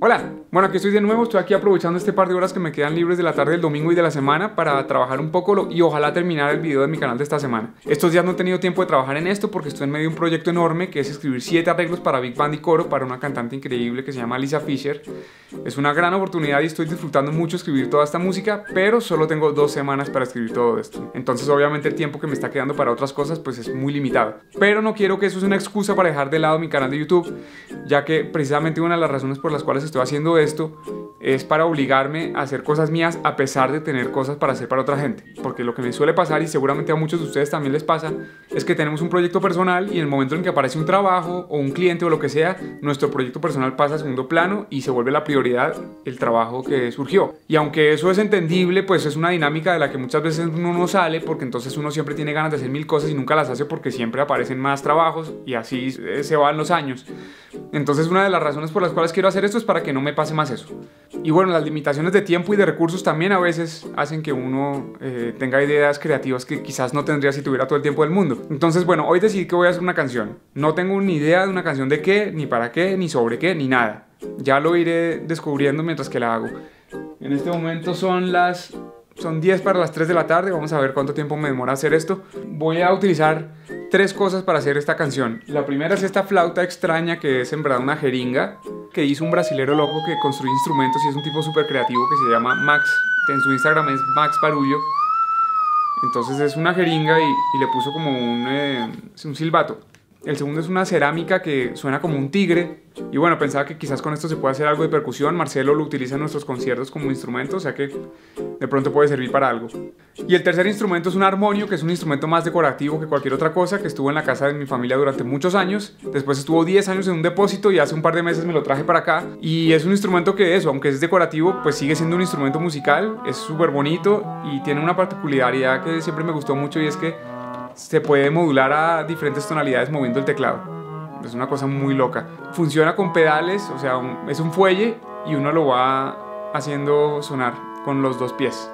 Hola, bueno, aquí estoy de nuevo, estoy aquí aprovechando este par de horas que me quedan libres de la tarde del domingo y de la semana para trabajar un poco y ojalá terminar el video de mi canal de esta semana. Estos días no he tenido tiempo de trabajar en esto porque estoy en medio de un proyecto enorme que es escribir 7 arreglos para Big Band y coro para una cantante increíble que se llama Lisa Fischer. Es una gran oportunidad y estoy disfrutando mucho escribir toda esta música, pero solo tengo 2 semanas para escribir todo esto. Entonces obviamente el tiempo que me está quedando para otras cosas pues es muy limitado. Pero no quiero que eso sea una excusa para dejar de lado mi canal de YouTube, ya que precisamente una de las razones por las cuales estoy haciendo esto es para obligarme a hacer cosas mías a pesar de tener cosas para hacer para otra gente. Porque lo que me suele pasar, y seguramente a muchos de ustedes también les pasa, es que tenemos un proyecto personal y en el momento en que aparece un trabajo o un cliente o lo que sea, nuestro proyecto personal pasa a segundo plano y se vuelve la prioridad el trabajo que surgió. Y aunque eso es entendible, pues es una dinámica de la que muchas veces uno no sale, porque entonces uno siempre tiene ganas de hacer 1000 cosas y nunca las hace porque siempre aparecen más trabajos y así se van los años. Entonces una de las razones por las cuales quiero hacer esto es para que no me pase más eso. Y bueno, las limitaciones de tiempo y de recursos también a veces hacen que uno tenga ideas creativas que quizás no tendría si tuviera todo el tiempo del mundo. Entonces bueno, hoy decidí que voy a hacer una canción. No tengo ni idea de una canción de qué, ni para qué, ni sobre qué, ni nada. Ya lo iré descubriendo mientras que la hago. En este momento son 10 para las 3 de la tarde. Vamos a ver cuánto tiempo me demora hacer esto. Voy a utilizar 3 cosas para hacer esta canción. La primera es esta flauta extraña que es en verdad una jeringa que hizo un brasilero loco que construye instrumentos y es un tipo súper creativo que se llama Max. En su Instagram es Max Parullo. Entonces es una jeringa y le puso como un silbato. El segundo es una cerámica que suena como un tigre. Y bueno, pensaba que quizás con esto se puede hacer algo de percusión. Marcelo lo utiliza en nuestros conciertos como instrumento, o sea que de pronto puede servir para algo. Y el tercer instrumento es un armonio, que es un instrumento más decorativo que cualquier otra cosa, que estuvo en la casa de mi familia durante muchos años. Después estuvo 10 años en un depósito y hace un par de meses me lo traje para acá. Y es un instrumento que eso, aunque es decorativo, pues sigue siendo un instrumento musical. Es súper bonito y tiene una particularidad que siempre me gustó mucho y es que se puede modular a diferentes tonalidades moviendo el teclado. Es una cosa muy loca. Funciona con pedales, o sea, es un fuelle y uno lo va haciendo sonar con los 2 pies,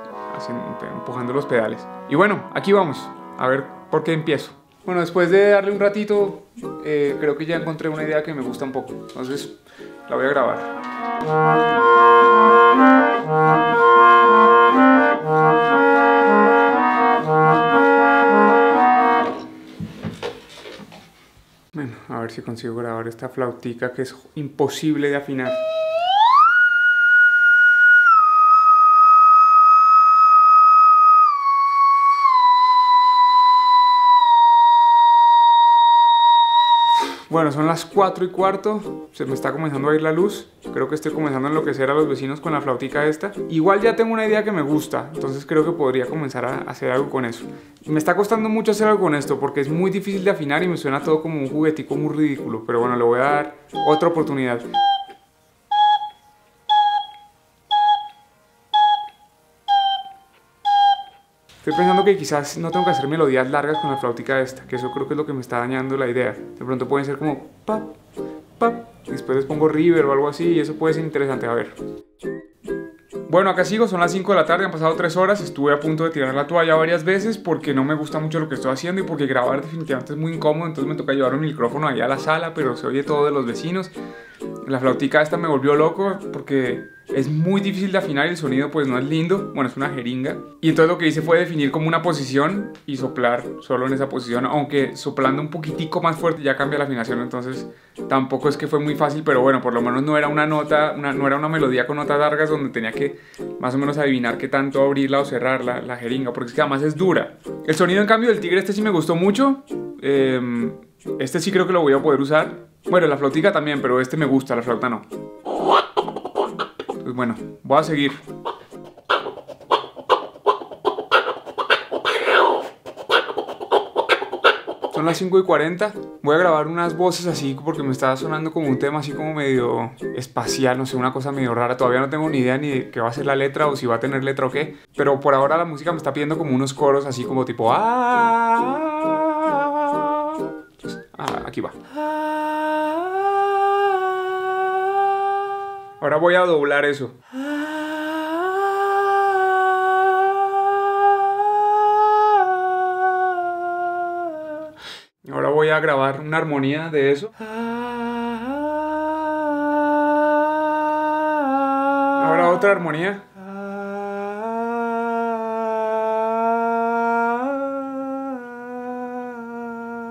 empujando los pedales. Y bueno, aquí vamos, a ver por qué empiezo. Bueno, después de darle un ratito, creo que ya encontré una idea que me gusta un poco. Entonces, la voy a grabar. Bueno, a ver si consigo grabar esta flautica que es imposible de afinar. Bueno, son las 4:15, se me está comenzando a ir la luz. Creo que estoy comenzando a enloquecer a los vecinos con la flautica esta. Igual ya tengo una idea que me gusta, entonces creo que podría comenzar a hacer algo con eso. Me está costando mucho hacer algo con esto porque es muy difícil de afinar y me suena todo como un juguetico muy ridículo. Pero bueno, le voy a dar otra oportunidad. Estoy pensando que quizás no tengo que hacer melodías largas con la flautica esta, que eso creo que es lo que me está dañando la idea. De pronto pueden ser como pap, pap, y después les pongo reverb o algo así y eso puede ser interesante. A ver. Bueno, acá sigo, son las 5 de la tarde, han pasado 3 horas, estuve a punto de tirar la toalla varias veces porque no me gusta mucho lo que estoy haciendo y porque grabar definitivamente es muy incómodo, entonces me toca llevar un micrófono ahí a la sala, pero se oye todo de los vecinos. La flautica esta me volvió loco porque es muy difícil de afinar y el sonido pues no es lindo. Bueno, es una jeringa. Y entonces lo que hice fue definir como una posición y soplar solo en esa posición. Aunque soplando un poquitico más fuerte ya cambia la afinación. Entonces tampoco es que fue muy fácil, pero bueno, por lo menos no era una nota, no era una melodía con notas largas donde tenía que más o menos adivinar qué tanto abrirla o cerrar la jeringa. Porque es que además es dura. El sonido en cambio del tigre este sí me gustó mucho. Este sí creo que lo voy a poder usar. Bueno, la flautica también, pero este me gusta, la flauta no. Pues bueno, voy a seguir. Son las 5:40. Voy a grabar unas voces así porque me está sonando como un tema así como medio espacial, no sé, una cosa medio rara. Todavía no tengo ni idea ni de qué va a ser la letra o si va a tener letra o qué. Pero por ahora la música me está pidiendo como unos coros así como tipo... aquí va. Ahora voy a doblar eso. Ahora voy a grabar una armonía de eso. otra armonía.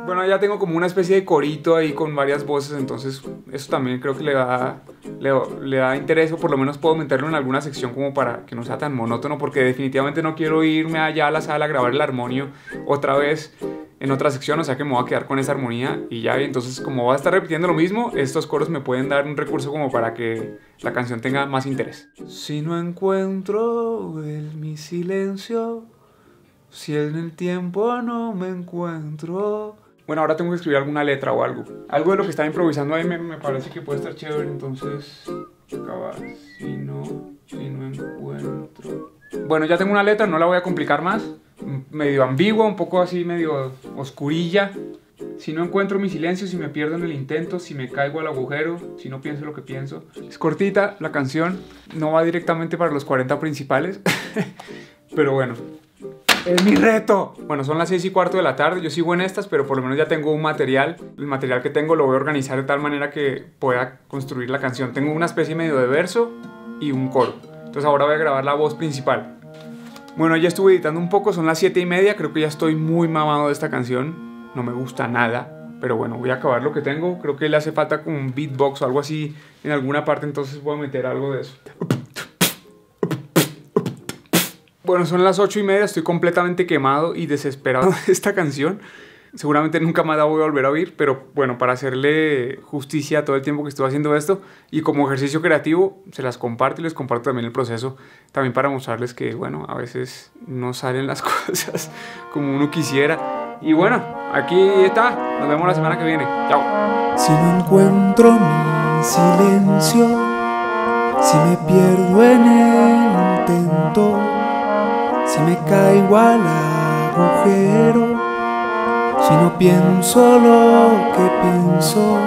Bueno, ya tengo como una especie de corito ahí con varias voces, entonces eso también creo que le da interés, o por lo menos puedo meterlo en alguna sección como para que no sea tan monótono, porque definitivamente no quiero irme allá a la sala a grabar el armonio otra vez en otra sección, o sea que me voy a quedar con esa armonía y ya. Entonces, como va a estar repitiendo lo mismo, estos coros me pueden dar un recurso como para que la canción tenga más interés. Si no encuentro mi silencio, si en el tiempo no me encuentro. Bueno, ahora tengo que escribir alguna letra o algo. Algo de lo que estaba improvisando ahí me parece que puede estar chévere, entonces acaba. Si no encuentro. Bueno, ya tengo una letra, no la voy a complicar más. Medio ambigua, un poco así, medio oscurilla. Si no encuentro mi silencio, si me pierdo en el intento, si me caigo al agujero, si no pienso lo que pienso. Es cortita la canción, no va directamente para los 40 principales, pero bueno. ¡Es mi reto! Bueno, son las 6:15 de la tarde, yo sigo en estas, pero por lo menos ya tengo un material. El material que tengo lo voy a organizar de tal manera que pueda construir la canción. Tengo una especie medio de verso y un coro. Entonces ahora voy a grabar la voz principal. Bueno, ya estuve editando un poco, son las 7:30, creo que ya estoy muy mamado de esta canción. No me gusta nada, pero bueno, voy a acabar lo que tengo. Creo que le hace falta como un beatbox o algo así en alguna parte, entonces voy a meter algo de eso. Bueno, son las 8:30, estoy completamente quemado y desesperado de esta canción. Seguramente nunca más la voy a volver a oír, pero bueno, para hacerle justicia a todo el tiempo que estuve haciendo esto y como ejercicio creativo, se las comparto y les comparto también el proceso, también para mostrarles que, bueno, a veces no salen las cosas como uno quisiera. Y bueno, aquí está, nos vemos la semana que viene. Chao. Si no encuentro mi silencio, si me pierdo en el intento, si me caigo al agujero, si no pienso lo que pienso,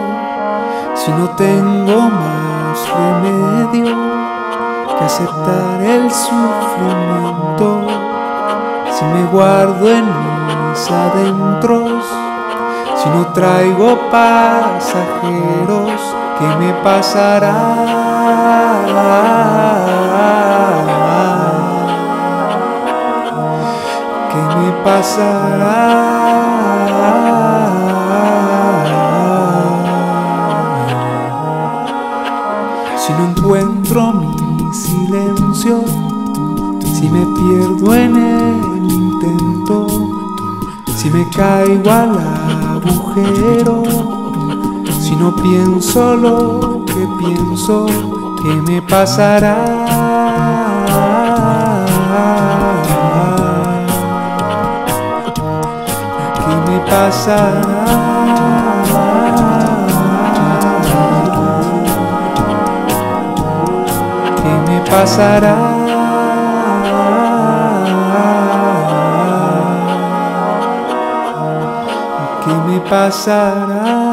si no tengo más remedio que aceptar el sufrimiento, si me guardo en mis adentros, si no traigo pasajeros, ¿qué me pasará? ¿Qué me pasará? Si no encuentro mi silencio, si me pierdo en el intento, si me caigo al agujero, si no pienso lo que pienso, ¿qué me pasará? ¿Qué me pasará? ¿Qué me pasará? ¿Qué me pasará?